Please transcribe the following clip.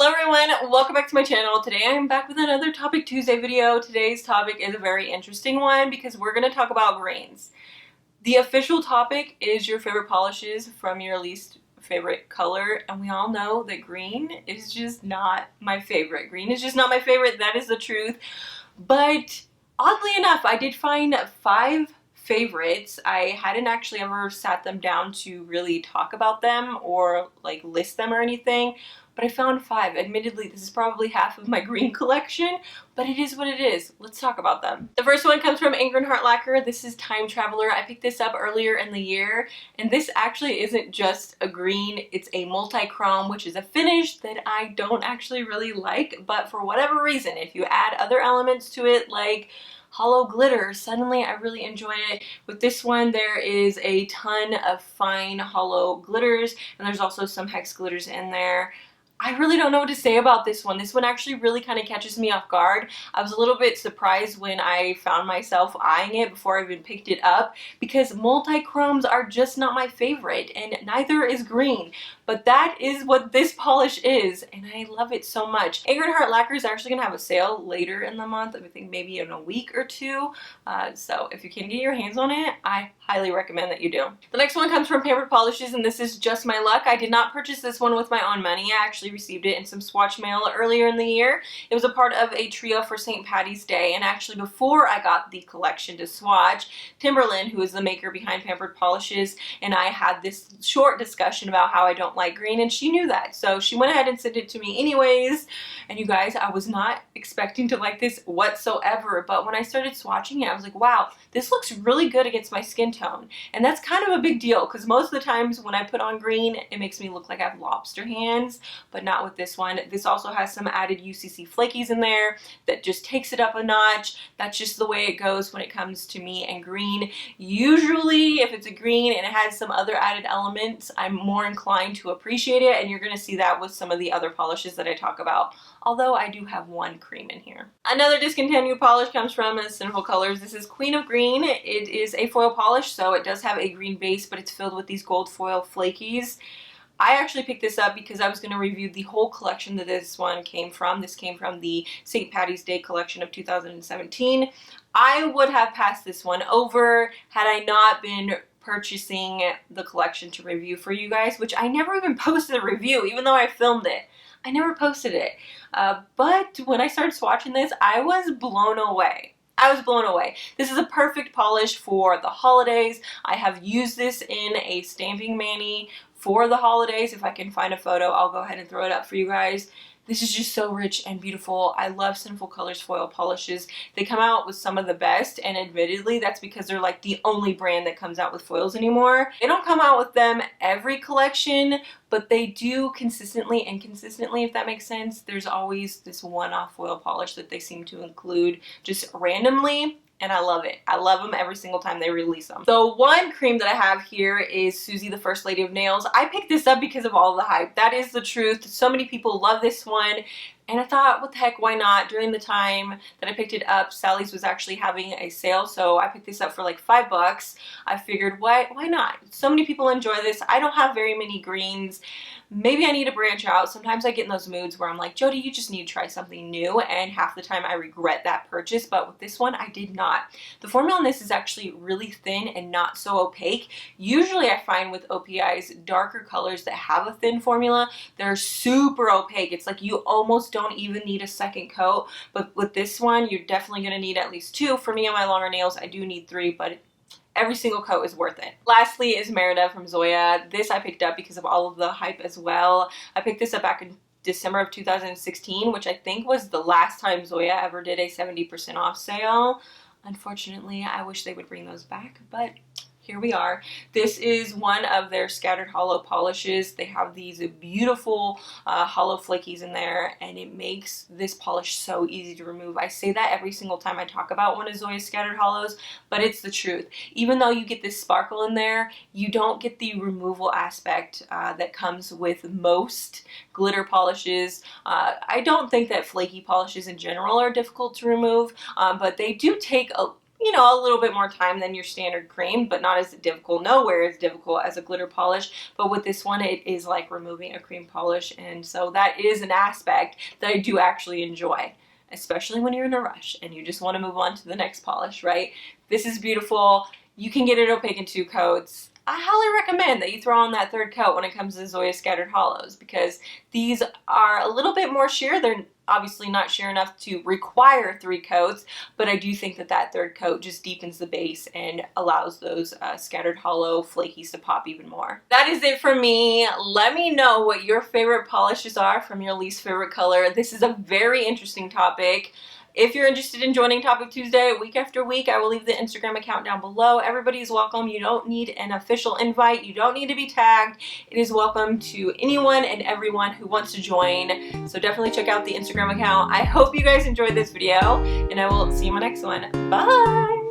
Hello everyone, welcome back to my channel. Today I'm back with another Topic Tuesday video. Today's topic is a very interesting one because we're going to talk about grains. The official topic is your favorite polishes from your least favorite color, and we all know that green is just not my favorite. Green is just not my favorite, that is the truth. But oddly enough, I did find 5 favorites. I hadn't actually ever sat them down to really talk about them or like list them or anything, but I found 5. Admittedly, this is probably half of my green collection, but it is what it is. Let's talk about them. The first one comes from Heart Lacquer. This is Time Traveler. I picked this up earlier in the year, and this actually isn't just a green, it's a multi-chrome, which is a finish that I don't actually really like, but for whatever reason, if you add other elements to it, like hollow glitter, suddenly I really enjoy it. With this one, there is a ton of fine hollow glitters, and there's also some hex glitters in there. I really don't know what to say about this one. This one actually really kind of catches me off guard. I was a little bit surprised when I found myself eyeing it before I even picked it up, because multi-chromes are just not my favorite, and neither is green. But that is what this polish is, and I love it so much. Heart Lacquer is actually going to have a sale later in the month, I think maybe in a week or two. So if you can get your hands on it, I highly recommend that you do. The next one comes from Pampered Polishes, and this is Just My Luck. I did not purchase this one with my own money. I actually received it in some swatch mail earlier in the year. It was a part of a trio for St. Patty's Day, and actually before I got the collection to swatch, Timberland, who is the maker behind Pampered Polishes, and I had this short discussion about how I don't like green, and she knew that, so she went ahead and sent it to me anyways. And you guys, I was not expecting to like this whatsoever, but when I started swatching it, I was like, wow, this looks really good against my skin tone. And that's kind of a big deal, because most of the times when I put on green, it makes me look like I have lobster hands, but not with this one. This also has some added UCC flakies in there that just takes it up a notch. That's just the way it goes when it comes to me and green. Usually, if it's a green and it has some other added elements, I'm more inclined to appreciate it, and you're going to see that with some of the other polishes that I talk about, although I do have one cream in here. Another discontinued polish comes from Sinful Colors. This is Queen of Green. It is a foil polish, so it does have a green base, but it's filled with these gold foil flakies. I actually picked this up because I was going to review the whole collection that this one came from. This came from the St. Patty's Day collection of 2017. I would have passed this one over had I not been purchasing the collection to review for you guys, which I never even posted a review, even though I filmed it. I never posted it. But when I started swatching this, I was blown away. I was blown away. This is a perfect polish for the holidays. I have used this in a stamping mani for the holidays. If I can find a photo, I'll go ahead and throw it up for you guys. This is just so rich and beautiful. I love Sinful Colors foil polishes. They come out with some of the best, and admittedly, that's because they're like the only brand that comes out with foils anymore. They don't come out with them every collection, but they do consistently and consistently, if that makes sense. There's always this one-off foil polish that they seem to include just randomly. And I love it. I love them every single time they release them. The one cream that I have here is Suzy, the First Lady of Nails. I picked this up because of all the hype. That is the truth. So many people love this one. And I thought, what the heck, why not? During the time that I picked it up, Sally's was actually having a sale, so I picked this up for like $5. I figured, why not? So many people enjoy this. I don't have very many greens. Maybe I need to branch out. Sometimes I get in those moods where I'm like, Jodi, you just need to try something new, and half the time I regret that purchase, but with this one, I did not. The formula on this is actually really thin and not so opaque. Usually I find with OPIs, darker colors that have a thin formula, they're super opaque. It's like you almost don't even need a second coat, but with this one, you're definitely going to need at least 2. For me on my longer nails, I do need 3, but every single coat is worth it. Lastly is Merida from Zoya. This I picked up because of all of the hype as well. I picked this up back in December of 2016, which I think was the last time Zoya ever did a 70% off sale. Unfortunately, I wish they would bring those back, but here we are. This is one of their scattered hollow polishes. They have these beautiful hollow flakies in there, and it makes this polish so easy to remove. I say that every single time I talk about one of Zoya's scattered hollows, but it's the truth. Even though you get this sparkle in there, you don't get the removal aspect that comes with most glitter polishes. I don't think that flaky polishes in general are difficult to remove, but they do take a you know, a little bit more time than your standard cream, but not as difficult. Nowhere as difficult as a glitter polish, but with this one, it is like removing a cream polish, and so that is an aspect that I do actually enjoy, especially when you're in a rush and you just want to move on to the next polish, right? This is beautiful. You can get it opaque in 2 coats. I highly recommend that you throw on that 3rd coat when it comes to Zoya Scattered Hollows, because these are a little bit more sheer. They're obviously not sheer enough to require 3 coats, but I do think that that 3rd coat just deepens the base and allows those scattered hollow flakies to pop even more. That is it for me. Let me know what your favorite polishes are from your least favorite color. This is a very interesting topic. If you're interested in joining Topic Tuesday week after week, I will leave the Instagram account down below. Everybody is welcome. You don't need an official invite. You don't need to be tagged. It is welcome to anyone and everyone who wants to join. So definitely check out the Instagram account. I hope you guys enjoyed this video, and I will see you in my next one. Bye!